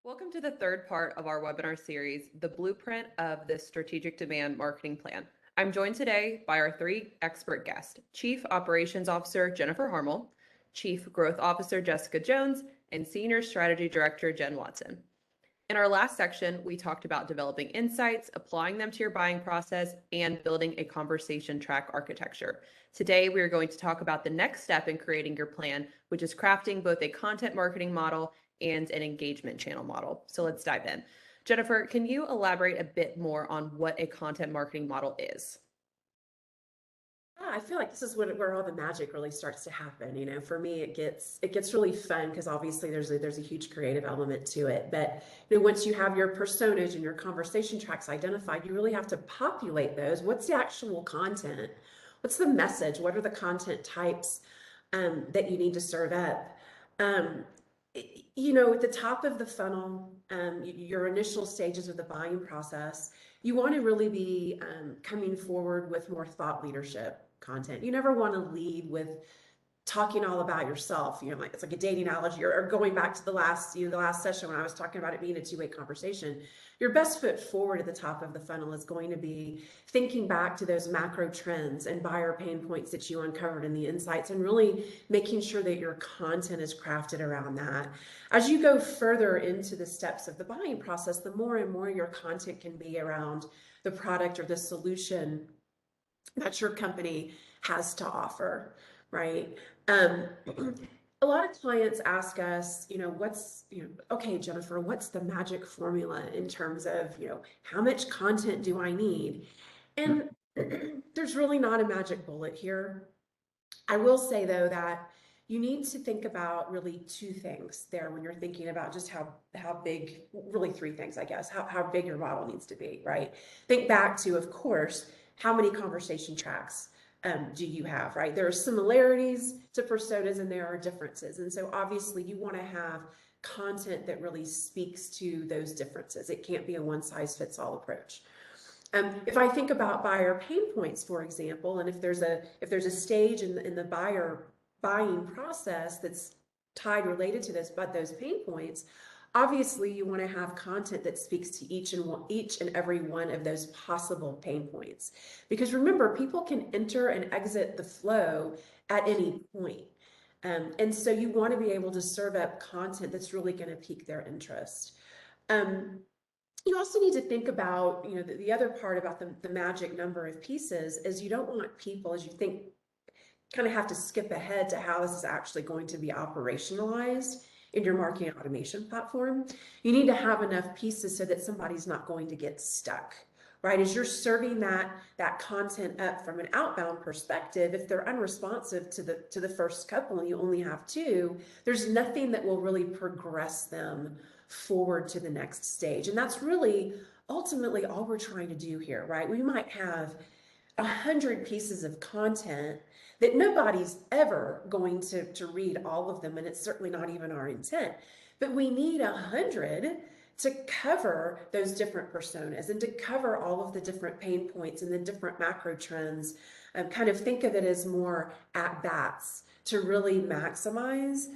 Welcome to the third part of our webinar series, The Blueprint of the Strategic Demand Marketing Plan. I'm joined today by our three expert guests, Chief Operations Officer Jennifer Harmel, Chief Growth Officer Jessica Jones, and Senior Strategy Director Jen Watson. In our last section, we talked about developing insights, applying them to your buying process, and building a conversation track architecture. Today, we are going to talk about the next step in creating your plan, which is crafting both a content marketing model and an engagement channel model. So let's dive in. Jennifer, can you elaborate a bit more on what a content marketing model is? Yeah, I feel like this is where all the magic really starts to happen. For me, it gets really fun because obviously there's a huge creative element to it. But once you have your personas and your conversation tracks identified, you really have to populate those. What's the actual content? What's the message? What are the content types that you need to serve up? At the top of the funnel, your initial stages of the buying process, you want to really be coming forward with more thought leadership content. You never want to lead with talking all about yourself, like it's like a dating analogy, or going back to the last session when I was talking about it being a two-way conversation. Your best foot forward at the top of the funnel is going to be thinking back to those macro trends and buyer pain points that you uncovered in the insights, and really making sure that your content is crafted around that. As you go further into the steps of the buying process, the more and more your content can be around the product or the solution that your company has to offer, right? A lot of clients ask us, okay, Jennifer, what's the magic formula in terms of, how much content do I need? And there's really not a magic bullet here. I will say though that you need to think about really two things there when you're thinking about just how big, really three things, I guess, how big your model needs to be, right? Think back to, of course, how many conversation tracks do you have, right? There are similarities to personas and there are differences. And so obviously you want to have content that really speaks to those differences. It can't be a one size fits all approach. If I think about buyer pain points, for example, and if there's a stage in the buyer buying process that's tied related to those pain points, obviously you want to have content that speaks to each and every one of those possible pain points. Because remember, people can enter and exit the flow at any point. And so you want to be able to serve up content that's really going to pique their interest. You also need to think about, the other part about the magic number of pieces is you don't want people, as you think, kind of have to skip ahead to how this is actually going to be operationalized in your marketing automation platform. You need to have enough pieces so that somebody's not going to get stuck, right? As you're serving that content up from an outbound perspective, if they're unresponsive to the first couple and you only have two, there's nothing that will really progress them forward to the next stage. And that's really ultimately all we're trying to do here, right? We might have 100 pieces of content that nobody's ever going to read all of them, and it's certainly not even our intent. But we need 100 to cover those different personas and to cover all of the different pain points and the different macro trends. Kind of think of it as more at-bats to really maximize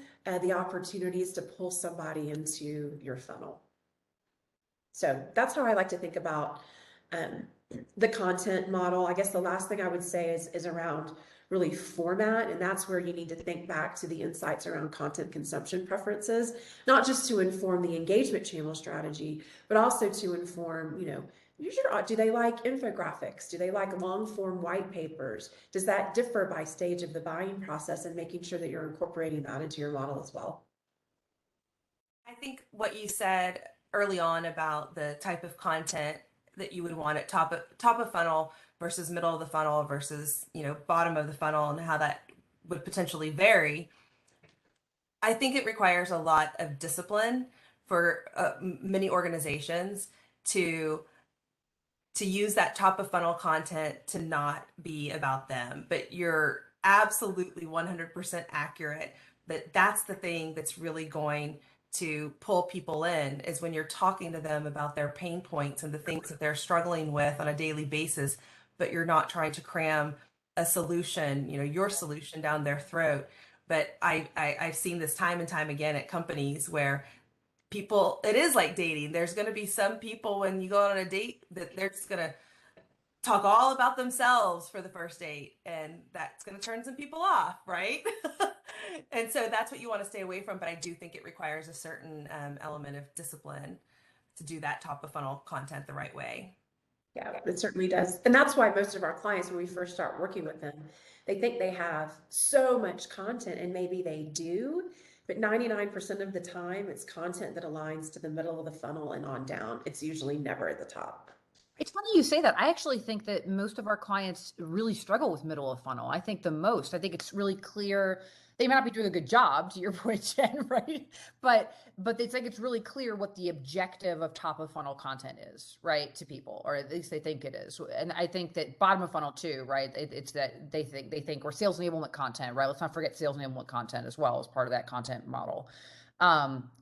the opportunities to pull somebody into your funnel. So that's how I like to think about the content model. I guess the last thing I would say is around really format, and that's where you need to think back to the insights around content consumption preferences, not just to inform the engagement channel strategy, but also to inform, do they like infographics? Do they like long form white papers? Does that differ by stage of the buying process, and making sure that you're incorporating that into your model as well? I think what you said early on about the type of content that you would want at top of funnel versus middle of the funnel versus bottom of the funnel, and how that would potentially vary. I think it requires a lot of discipline for many organizations to use that top of funnel content to not be about them. But you're absolutely 100% accurate that that's the thing that's really going to pull people in, is when you're talking to them about their pain points and the things that they're struggling with on a daily basis, but you're not trying to cram a solution, your solution down their throat. But I've seen this time and time again at companies where people, it is like dating. There's going to be some people when you go on a date that they're just going to talk all about themselves for the first date, and that's going to turn some people off, right? And so that's what you want to stay away from. But I do think it requires a certain element of discipline to do that top of funnel content the right way. Yeah, it certainly does. And that's why most of our clients, when we first start working with them, they think they have so much content, and maybe they do, but 99% of the time it's content that aligns to the middle of the funnel and on down. It's usually never at the top. It's funny you say that. I actually think that most of our clients really struggle with middle of funnel. I think the most. I think it's really clear. They might not be doing a good job, to your point, Jen, right? But it's like it's really clear what the objective of top of funnel content is, right, to people, or at least they think it is. And I think that bottom of funnel too, right? It's that they think or sales enablement content, right? Let's not forget sales enablement content as well as part of that content model.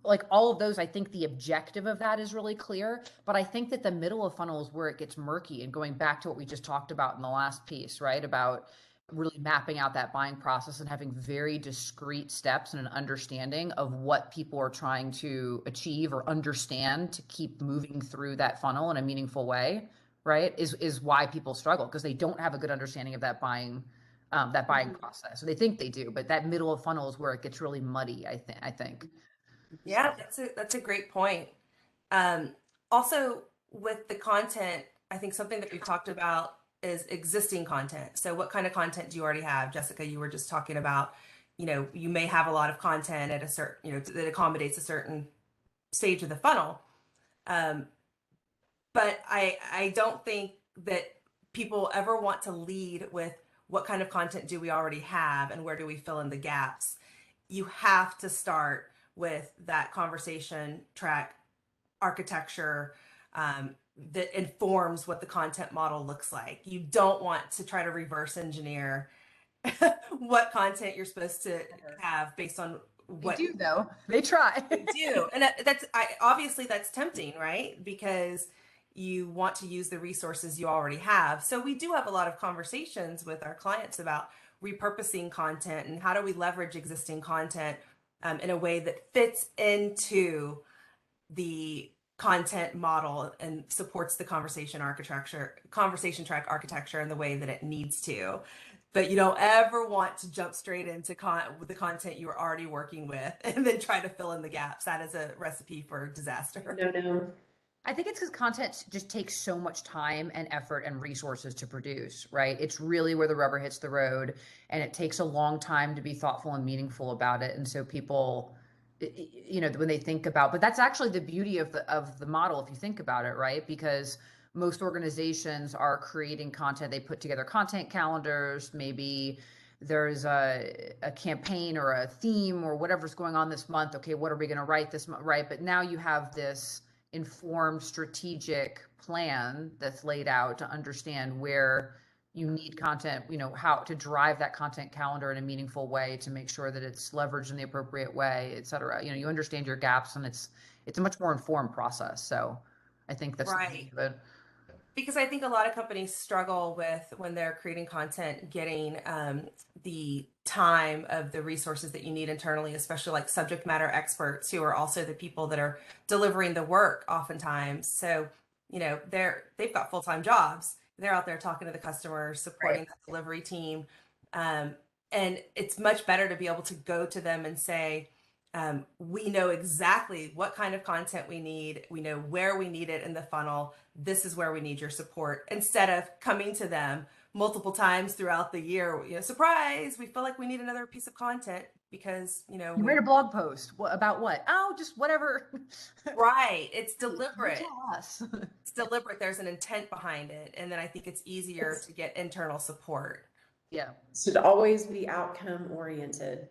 Like all of those, I think the objective of that is really clear, but I think that the middle of funnel is where it gets murky, and going back to what we just talked about in the last piece, right? About really mapping out that buying process and having very discrete steps and an understanding of what people are trying to achieve or understand to keep moving through that funnel in a meaningful way, right? Is why people struggle, because they don't have a good understanding of that buying process. So they think they do, but that middle of funnel is where it gets really muddy, I think. Yeah, that's a great point. Also, with the content, I think something that we've talked about is existing content. So what kind of content do you already have? Jessica, you were just talking about, you may have a lot of content at a certain, that accommodates a certain stage of the funnel. But I don't think that people ever want to lead with what kind of content do we already have and where do we fill in the gaps. You have to start with that conversation track architecture that informs what the content model looks like. You don't want to try to reverse engineer what content you're supposed to have based on what they do, though. They try. They do. And obviously that's tempting, right? Because you want to use the resources you already have. So we do have a lot of conversations with our clients about repurposing content and how do we leverage existing content in a way that fits into the content model and supports the conversation track architecture in the way that it needs to. But you don't ever want to jump straight into the content you're already working with and then try to fill in the gaps. That is a recipe for disaster. No. I think it's because content just takes so much time and effort and resources to produce, right? It's really where the rubber hits the road, and it takes a long time to be thoughtful and meaningful about it. And so people, when they think about, but that's actually the beauty of the model, if you think about it, right? Because most organizations are creating content. They put together content calendars. Maybe there's a campaign or a theme or whatever's going on this month. Okay, what are we going to write this month, right? But now you have this informed strategic plan that's laid out to understand where you need content, how to drive that content calendar in a meaningful way to make sure that it's leveraged in the appropriate way, et cetera. You understand your gaps, and it's a much more informed process. So I think that's right. Good. Because I think a lot of companies struggle with, when they're creating content, getting the time of the resources that you need internally, especially like subject matter experts who are also the people that are delivering the work oftentimes. So, they've got full-time jobs. They're out there talking to the customers, supporting the delivery team. And it's much better to be able to go to them and say, we know exactly what kind of content we need. We know where we need it in the funnel. This is where we need your support, instead of coming to them multiple times throughout the year. Surprise, we feel like we need another piece of content because, you write a blog post about what? Oh, just whatever. Right. It's deliberate. Tell us. It's deliberate. There's an intent behind it. And then I think it's easier to get internal support. Yeah. Should always be outcome oriented.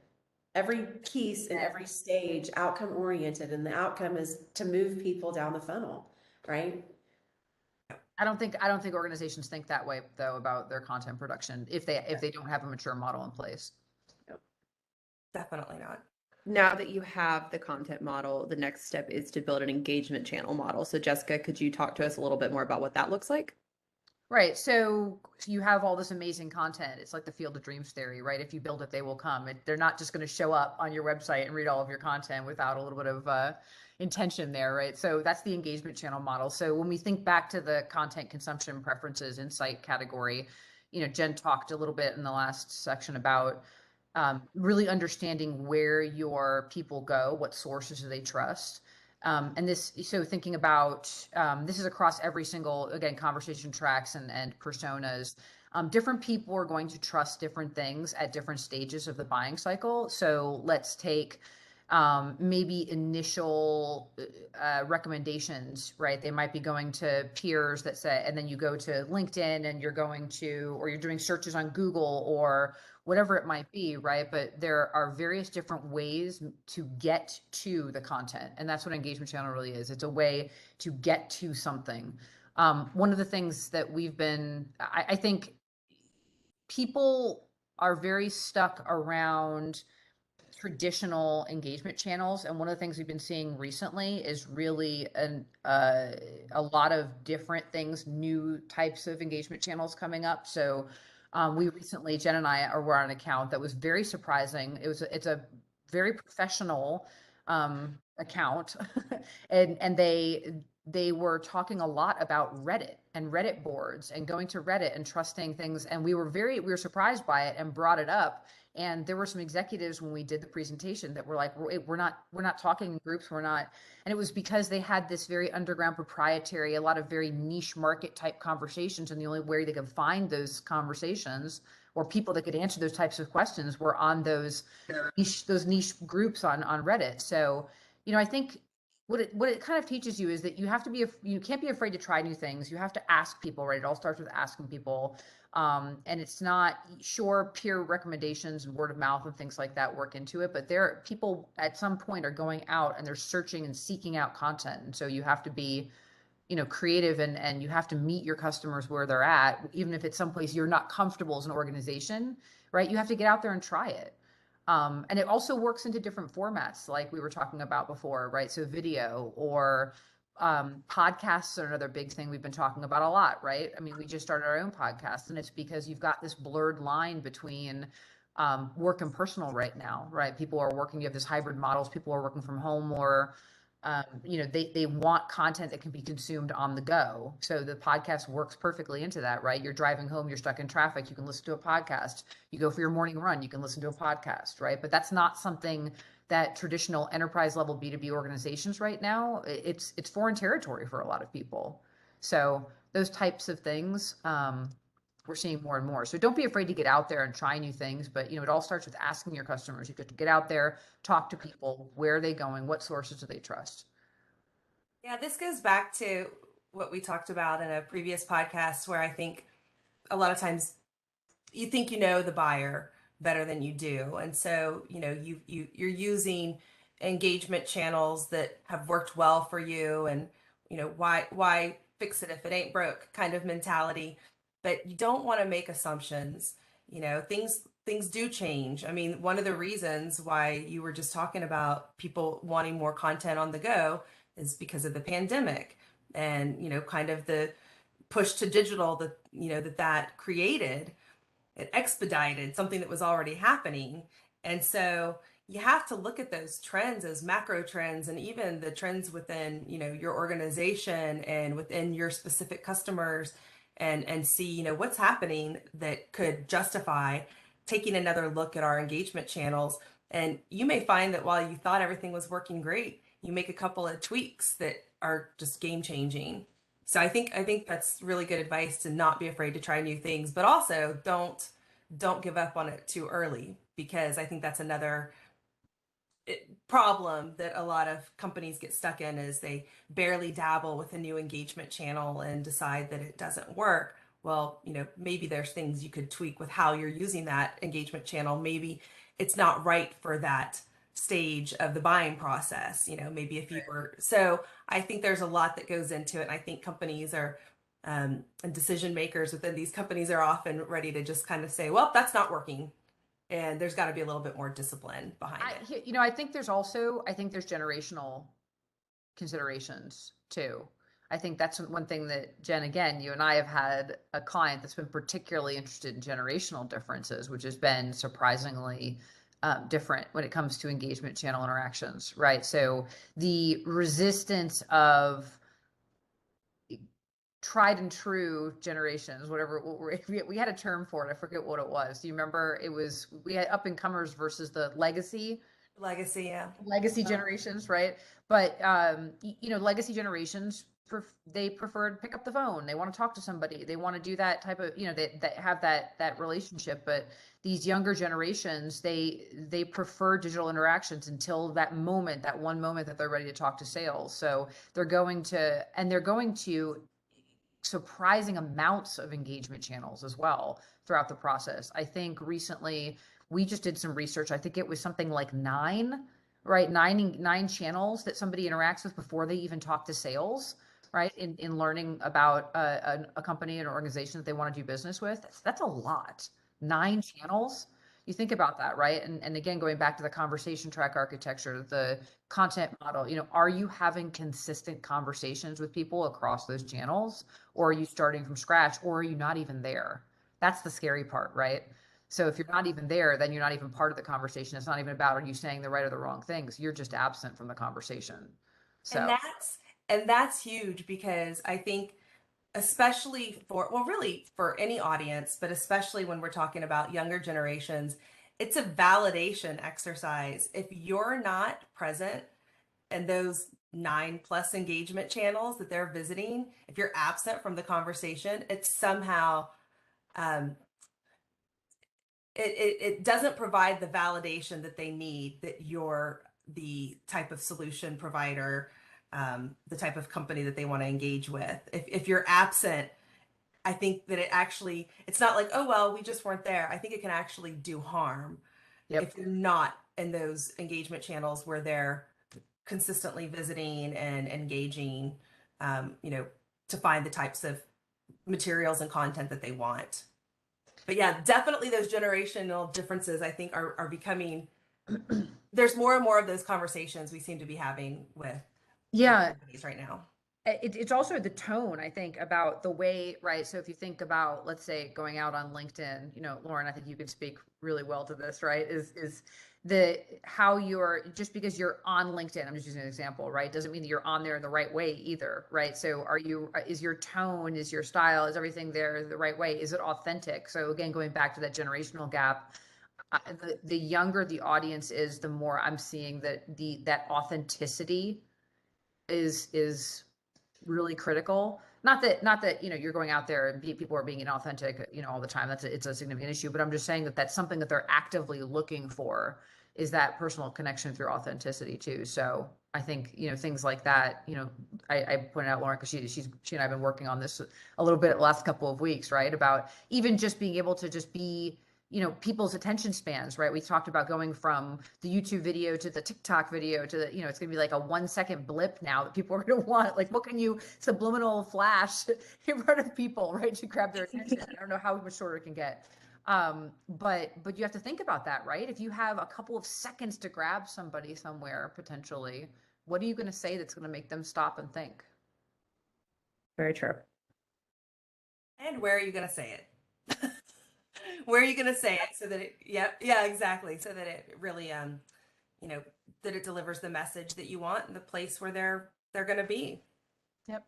Every piece in every stage, outcome oriented, and the outcome is to move people down the funnel, right? I don't think organizations think that way, though, about their content production if they don't have a mature model in place. Definitely not. Now that you have the content model, the next step is to build an engagement channel model. So Jessica, could you talk to us a little bit more about what that looks like? Right. So you have all this amazing content. It's like the field of dreams theory, right? If you build it, they will come. They're not just going to show up on your website and read all of your content without a little bit of intention there, right? So that's the engagement channel model. So when we think back to the content consumption preferences insight category, Jen talked a little bit in the last section about really understanding where your people go, what sources do they trust. So thinking about this is across every single, again, conversation tracks and personas. Different people are going to trust different things at different stages of the buying cycle. So let's take maybe initial recommendations, right? They might be going to peers that say, and then you go to LinkedIn and or you're doing searches on Google or whatever it might be, right? But there are various different ways to get to the content. And that's what engagement channel really is. It's a way to get to something. One of the things that I think people are very stuck around traditional engagement channels. And one of the things we've been seeing recently is really a lot of different things, new types of engagement channels coming up. So we recently, Jen and I were on an account that was very surprising. It's a very professional account, and they were talking a lot about Reddit and Reddit boards and going to Reddit and trusting things. And we were surprised by it and brought it up. And there were some executives when we did the presentation that were like, we're not talking in groups. And it was because they had this very underground proprietary, a lot of very niche market type conversations. And the only way they could find those conversations or people that could answer those types of questions were on those niche groups on Reddit. So, I think what it kind of teaches you is that you can't be afraid to try new things. You have to ask people, right? It all starts with asking people. And it's not sure peer recommendations and word of mouth and things like that work into it, but people at some point are going out and they're searching and seeking out content. And so you have to be, creative and you have to meet your customers where they're at, even if it's someplace you're not comfortable as an organization, right? You have to get out there and try it. And it also works into different formats, like we were talking about before, right? So video or podcasts are another big thing we've been talking about a lot, right? I mean, we just started our own podcast, and it's because you've got this blurred line between work and personal right now, right? People are working, you have this hybrid models, people are working from home or they want content that can be consumed on the go. So the podcast works perfectly into that, right? You're driving home, you're stuck in traffic, you can listen to a podcast. You go for your morning run, you can listen to a podcast, right? But that's not something that traditional enterprise level B2B organizations right now, it's foreign territory for a lot of people. So those types of things, we're seeing more and more. So don't be afraid to get out there and try new things, but it all starts with asking your customers. You get to get out there, talk to people, where are they going, what sources do they trust? Yeah, this goes back to what we talked about in a previous podcast where I think a lot of times you think you know the buyer better than you do. And so, you're using engagement channels that have worked well for you and, why fix it if it ain't broke kind of mentality. But you don't want to make assumptions. Things do change. I mean, one of the reasons why you were just talking about people wanting more content on the go is because of the pandemic and, kind of the push to digital that created. It expedited something that was already happening. And so you have to look at those trends as macro trends and even the trends within, your organization and within your specific customers and see, what's happening that could justify taking another look at our engagement channels. And you may find that while you thought everything was working great, you make a couple of tweaks that are just game changing. So I think that's really good advice to not be afraid to try new things, but also don't give up on it too early, because I think that's another problem that a lot of companies get stuck in is they barely dabble with a new engagement channel and decide that it doesn't work. Well, maybe there's things you could tweak with how you're using that engagement channel. Maybe it's not right for that stage of the buying process. Maybe if you were, so I think there's a lot that goes into it. And I think companies are, and decision makers within these companies are often ready to just kind of say, well, that's not working. And there's got to be a little bit more discipline behind it. I think there's generational considerations too. I think that's one thing that, Jen, again, you and I have had a client that's been particularly interested in generational differences, which has been surprisingly different when it comes to engagement channel interactions, right? So the resistance of tried and true generations, whatever, we had a term for it. I forget what it was. Do you remember? We had up and comers versus the legacy generations, right? But legacy generations, they prefer to pick up the phone. They want to talk to somebody. They want to do that type of, that have that relationship. But these younger generations, they prefer digital interactions until that one moment that they're ready to talk to sales. So they're going to surprising amounts of engagement channels as well throughout the process. I think recently we just did some research. I think it was something like nine channels that somebody interacts with before they even talk to sales, right? In learning about a company, an organization that they want to do business with. That's a lot. 9 channels. You think about that, right? And again, going back to the conversation track architecture, the content model, are you having consistent conversations with people across those channels? Or are you starting from scratch? Or are you not even there? That's the scary part, right? So if you're not even there, then you're not even part of the conversation. It's not even about, are you saying the right or the wrong things? You're just absent from the conversation. So And that's huge, because I think, especially really for any audience, but especially when we're talking about younger generations, it's a validation exercise. If you're not present in those 9+ engagement channels that they're visiting, if you're absent from the conversation, it's somehow, it doesn't provide the validation that they need, that you're the type of solution provider, the type of company that they want to engage with. If you're absent, I think that it's not like, oh, well, we just weren't there. I think it can actually do harm if you're not in those engagement channels where they're consistently visiting and engaging, to find the types of materials and content that they want. But yeah, definitely those generational differences, I think, are becoming, there's more and more of those conversations we seem to be having with companies right now. It's also the tone, I think, about the way, right? So if you think about, let's say, going out on LinkedIn, Lauren, I think you could speak really well to this, right? Is how you're, just because you're on LinkedIn, I'm just using an example, right? Doesn't mean that you're on there in the right way either, right? So is your tone, is your style, is everything there the right way? Is it authentic? So again, going back to that generational gap, the younger the audience is, the more I'm seeing that authenticity is really critical. Not that you're going out there and people are being inauthentic all the time. It's a significant issue, but I'm just saying that that's something that they're actively looking for, is that personal connection through authenticity too. So I think things like that. I pointed out Lauren, because she and I have been working on this a little bit the last couple of weeks, right? About even just being able to just be people's attention spans, right? We talked about going from the YouTube video to the TikTok video to the, it's gonna be like a 1-second blip now that people are gonna want. Like, what can you subliminal flash in front of people, right, to grab their attention? I don't know how much shorter it can get. But you have to think about that, right? If you have a couple of seconds to grab somebody somewhere, potentially, what are you gonna say that's gonna make them stop and think? Very true. And where are you gonna say it? Where are you going to say it so that exactly. So that it really, that it delivers the message that you want in the place where they're going to be. Yep.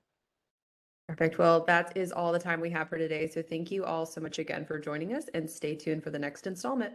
Perfect. Well, that is all the time we have for today. So thank you all so much again for joining us, and stay tuned for the next installment.